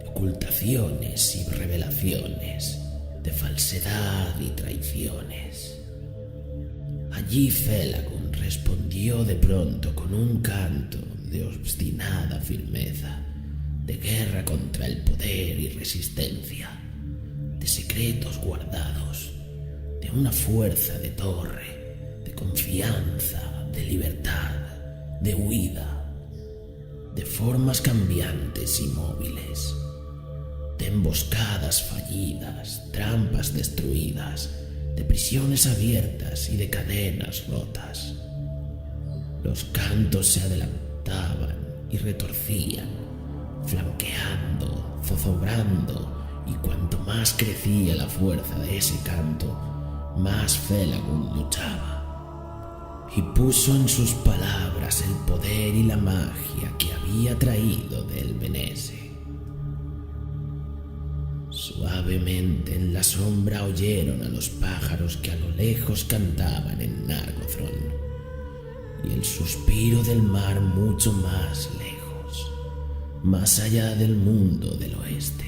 de ocultaciones y revelaciones, de falsedad y traiciones. Allí Felagund respondió de pronto con un canto de obstinada firmeza, de guerra contra el poder y resistencia, de secretos guardados, de una fuerza de torre, de confianza, de libertad, de huida, de formas cambiantes y móviles, de emboscadas fallidas, trampas destruidas, de prisiones abiertas y de cadenas rotas. Los cantos se adelantaban y retorcían, flanqueando, zozobrando, y cuanto más crecía la fuerza de ese canto, más Felagund luchaba, y puso en sus palabras el poder y la magia que había traído del Benese. Suavemente en la sombra oyeron a los pájaros que a lo lejos cantaban en Nargothrond, y el suspiro del mar mucho más lejos, más allá del mundo del oeste,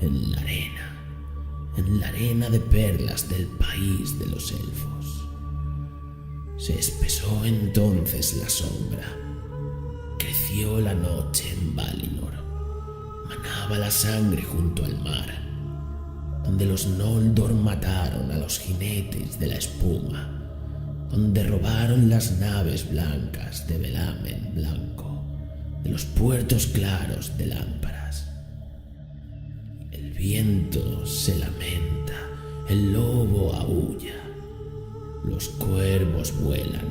en la arena de perlas del país de los elfos. Se espesó entonces la sombra, creció la noche en Valinor, manaba la sangre junto al mar, donde los Noldor mataron a los jinetes de la espuma, donde robaron las naves blancas de Velamen Blanco, de los puertos claros de lámparas. El viento se lamenta, el lobo aúlla, los cuervos vuelan,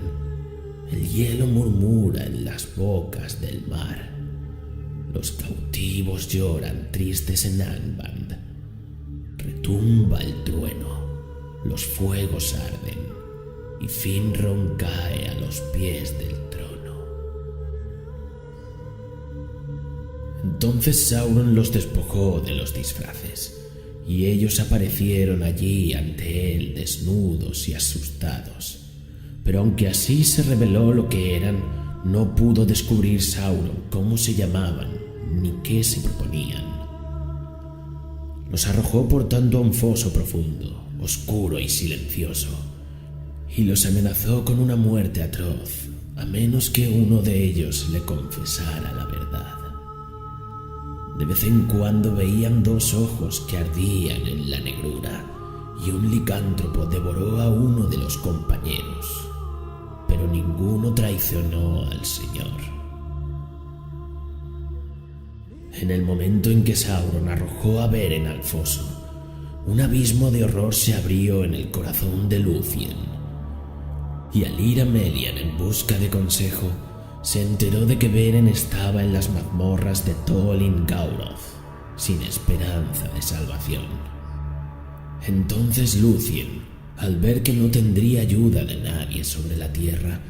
el hielo murmura en las bocas del mar, los cautivos lloran tristes en Angband, retumba el trueno, los fuegos arden, y Finron cae a los pies del trono. Entonces Sauron los despojó de los disfraces, y ellos aparecieron allí ante él desnudos y asustados. Pero aunque así se reveló lo que eran, no pudo descubrir Sauron cómo se llamaban ni qué se proponían. Los arrojó por tanto a un foso profundo, oscuro y silencioso, y los amenazó con una muerte atroz, a menos que uno de ellos le confesara la verdad. De vez en cuando veían 2 ojos que ardían en la negrura, y un licántropo devoró a uno de los compañeros, pero ninguno traicionó al Señor. En el momento en que Sauron arrojó a Beren al foso, un abismo de horror se abrió en el corazón de Lúthien, y al ir a Melian en busca de consejo, se enteró de que Beren estaba en las mazmorras de Tolin Gauroth, sin esperanza de salvación. Entonces Lúthien, al ver que no tendría ayuda de nadie sobre la tierra,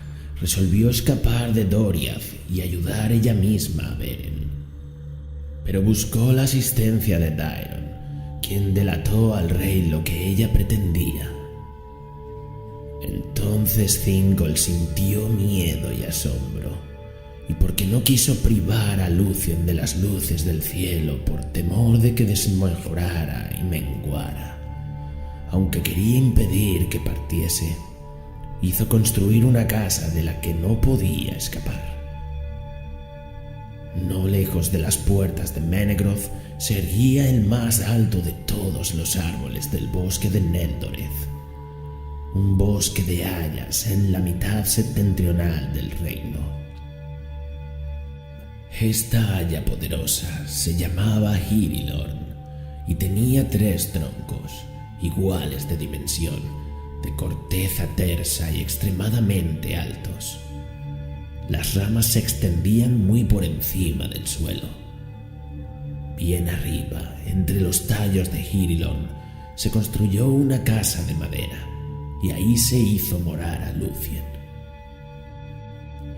resolvió escapar de Doriath y ayudar ella misma a Beren. Pero buscó la asistencia de Daeron, quien delató al rey lo que ella pretendía. Entonces Thingol sintió miedo y asombro, y porque no quiso privar a Lúthien de las luces del cielo por temor de que desmejorara y menguara, aunque quería impedir que partiese, hizo construir una casa de la que no podía escapar. No lejos de las puertas de Menegroth se erguía el más alto de todos los árboles del bosque de Neldoreth, un bosque de hayas en la mitad septentrional del reino. Esta haya poderosa se llamaba Hirilorn y tenía 3 troncos, iguales de dimensión, de corteza tersa y extremadamente altos. Las ramas se extendían muy por encima del suelo. Bien arriba, entre los tallos de Hirilorn, se construyó una casa de madera, y ahí se hizo morar a Lúthien.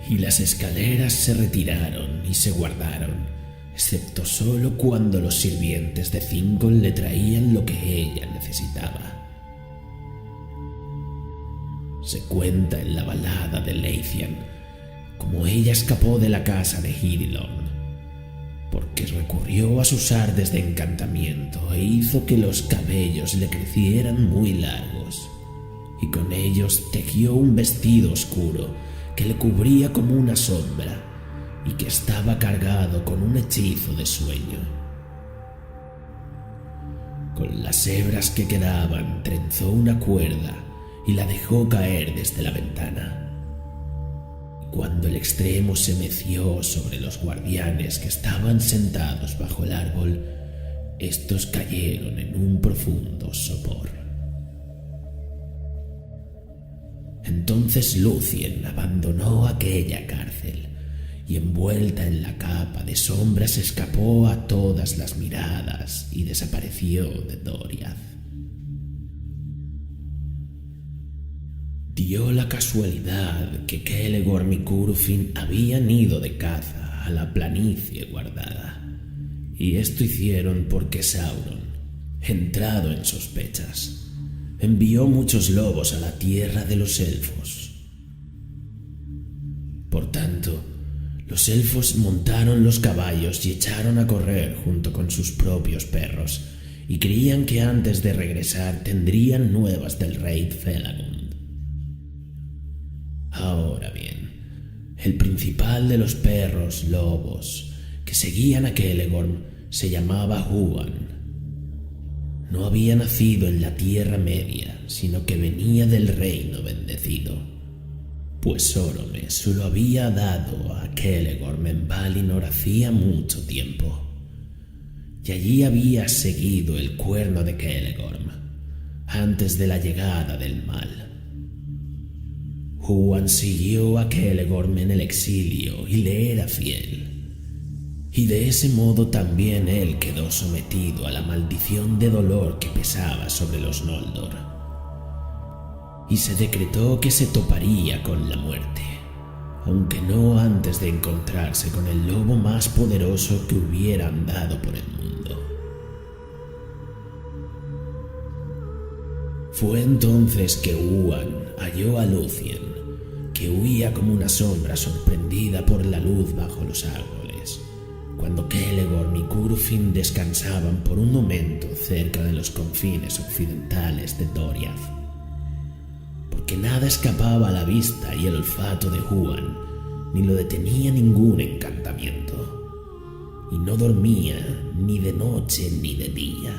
Y las escaleras se retiraron y se guardaron, excepto solo cuando los sirvientes de Thingol le traían lo que ella necesitaba. Se cuenta en la balada de Leithian como ella escapó de la casa de Hirilorn, porque recurrió a sus artes de encantamiento e hizo que los cabellos le crecieran muy largos, y con ellos tejió un vestido oscuro que le cubría como una sombra y que estaba cargado con un hechizo de sueño. Con las hebras que quedaban trenzó una cuerda y la dejó caer desde la ventana. Cuando el extremo se meció sobre los guardianes que estaban sentados bajo el árbol, estos cayeron en un profundo sopor. Entonces Lúthien abandonó aquella cárcel y, envuelta en la capa de sombras, escapó a todas las miradas y desapareció de Doriath. Dio la casualidad que Celegorm y Curufin habían ido de caza a la planicie guardada, y esto hicieron porque Sauron, entrado en sospechas, envió muchos lobos a la tierra de los elfos. Por tanto, los elfos montaron los caballos y echaron a correr junto con sus propios perros, y creían que antes de regresar tendrían nuevas del rey Felagund. Ahora bien, el principal de los perros lobos que seguían a Celegorm se llamaba Huan. No había nacido en la Tierra Media, sino que venía del reino bendecido, pues Sorome se lo había dado a Celegorm en Valinor hacía mucho tiempo, y allí había seguido el cuerno de Celegorm antes de la llegada del mal. Huan siguió a Celegorm en el exilio y le era fiel, y de ese modo también él quedó sometido a la maldición de dolor que pesaba sobre los Noldor, y se decretó que se toparía con la muerte, aunque no antes de encontrarse con el lobo más poderoso que hubiera andado por el mundo. Fue entonces que Huan halló a Lúthien, que huía como una sombra sorprendida por la luz bajo los árboles, cuando Celegorm y Curufin descansaban por un momento cerca de los confines occidentales de Doriath. Porque nada escapaba a la vista y el olfato de Huan, ni lo detenía ningún encantamiento, y no dormía ni de noche ni de día.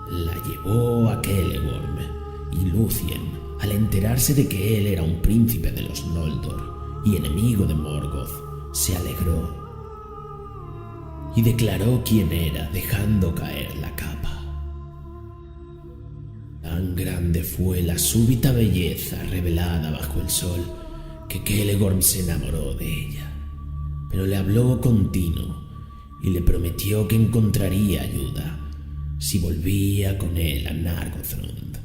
La llevó a Celegorm y Lúthien, al enterarse de que él era un príncipe de los Noldor y enemigo de Morgoth, se alegró y declaró quién era, dejando caer la capa. Tan grande fue la súbita belleza revelada bajo el sol que Celegorm se enamoró de ella, pero le habló con tino y le prometió que encontraría ayuda si volvía con él a Nargothrond.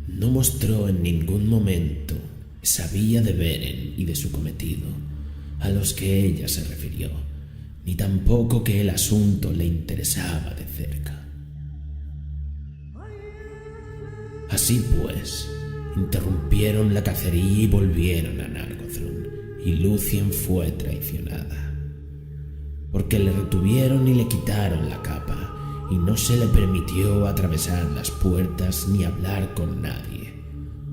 No mostró en ningún momento que sabía de Beren y de su cometido, a los que ella se refirió, ni tampoco que el asunto le interesaba de cerca. Así pues, interrumpieron la cacería y volvieron a Nargothrond, y Lúthien fue traicionada, porque le retuvieron y le quitaron la capa, y no se le permitió atravesar las puertas ni hablar con nadie,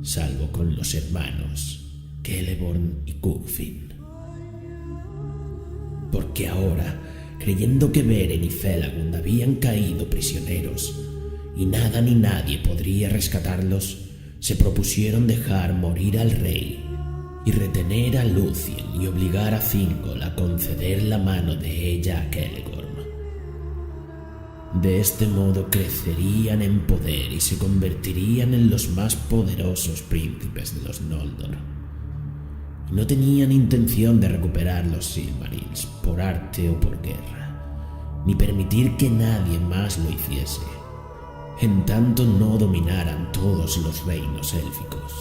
salvo con los hermanos Celeborn y Curfin. Porque ahora, creyendo que Beren y Felagund habían caído prisioneros y nada ni nadie podría rescatarlos, se propusieron dejar morir al rey y retener a Lúthien y obligar a Thingol a conceder la mano de ella a Celegorm. De este modo crecerían en poder y se convertirían en los más poderosos príncipes de los Noldor. Y no tenían intención de recuperar los Silmarils por arte o por guerra, ni permitir que nadie más lo hiciese, en tanto no dominaran todos los reinos élficos.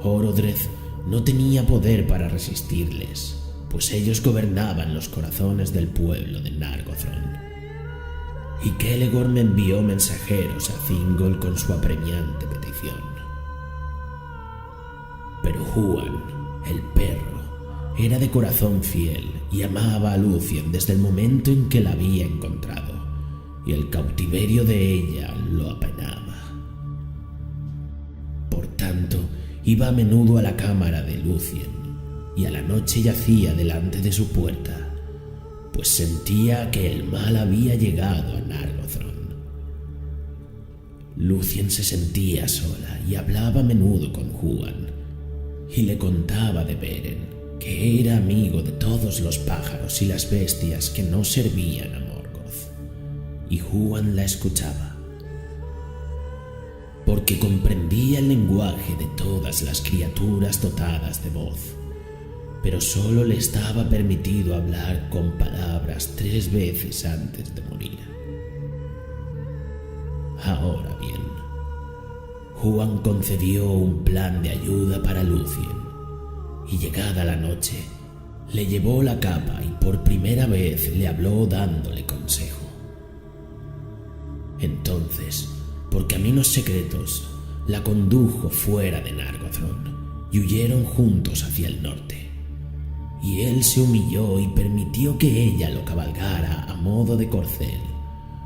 Orodreth no tenía poder para resistirles, pues ellos gobernaban los corazones del pueblo de Nargothrond. Y Celegorm envió mensajeros a Thingol con su apremiante petición. Pero Huan, el perro, era de corazón fiel y amaba a Lúthien desde el momento en que la había encontrado, y el cautiverio de ella lo apenaba. Por tanto, iba a menudo a la cámara de Lúthien, y a la noche yacía delante de su puerta, pues sentía que el mal había llegado a Nargothrond. Lúthien se sentía sola y hablaba a menudo con Huan, y le contaba de Beren, que era amigo de todos los pájaros y las bestias que no servían a Morgoth, y Huan la escuchaba, porque comprendía el lenguaje de todas las criaturas dotadas de voz, pero solo le estaba permitido hablar con palabras 3 veces antes de morir. Ahora bien, Huan concedió un plan de ayuda para Lúthien, y llegada la noche, le llevó la capa y por primera vez le habló dándole consejo. Entonces, por caminos secretos, la condujo fuera de Nargothrond y huyeron juntos hacia el norte. Y él se humilló y permitió que ella lo cabalgara a modo de corcel,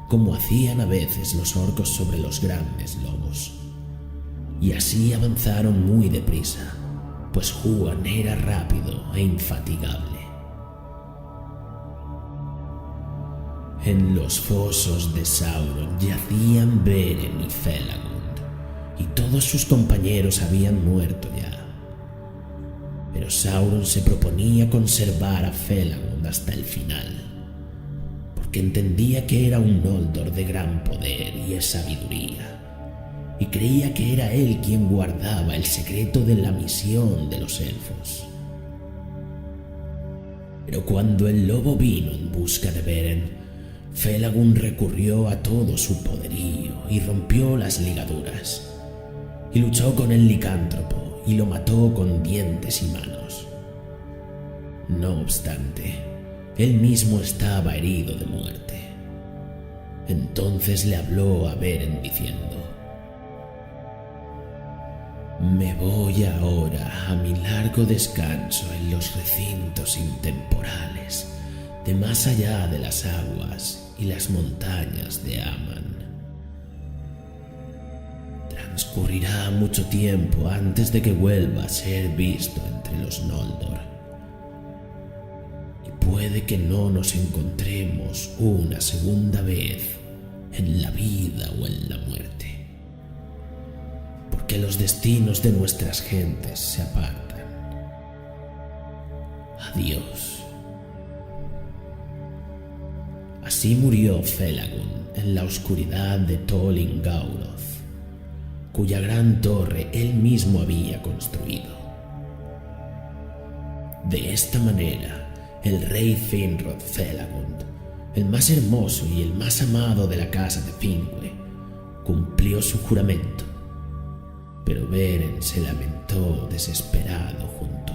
como hacían a veces los orcos sobre los grandes lobos. Y así avanzaron muy deprisa, pues Huan era rápido e infatigable. En los fosos de Sauron yacían Beren y Felagund, y todos sus compañeros habían muerto ya. Pero Sauron se proponía conservar a Felagund hasta el final, porque entendía que era un Noldor de gran poder y sabiduría, y creía que era él quien guardaba el secreto de la misión de los elfos. Pero cuando el lobo vino en busca de Beren, Felagund recurrió a todo su poderío y rompió las ligaduras, y luchó con el licántropo y lo mató con dientes y manos. No obstante, él mismo estaba herido de muerte. Entonces le habló a Beren diciendo: «Me voy ahora a mi largo descanso en los recintos intemporales de más allá de las aguas y las montañas de Aman. Transcurrirá mucho tiempo antes de que vuelva a ser visto entre los Noldor, puede que no nos encontremos una segunda vez en la vida o en la muerte, porque los destinos de nuestras gentes se apartan. Adiós. Así murió Felagund en la oscuridad de Tol Ingauroth, cuya gran torre él mismo había construido. De esta manera, el rey Finrod Felagund, el más hermoso y el más amado de la casa de Finwë, cumplió su juramento, pero Beren se lamentó desesperado junto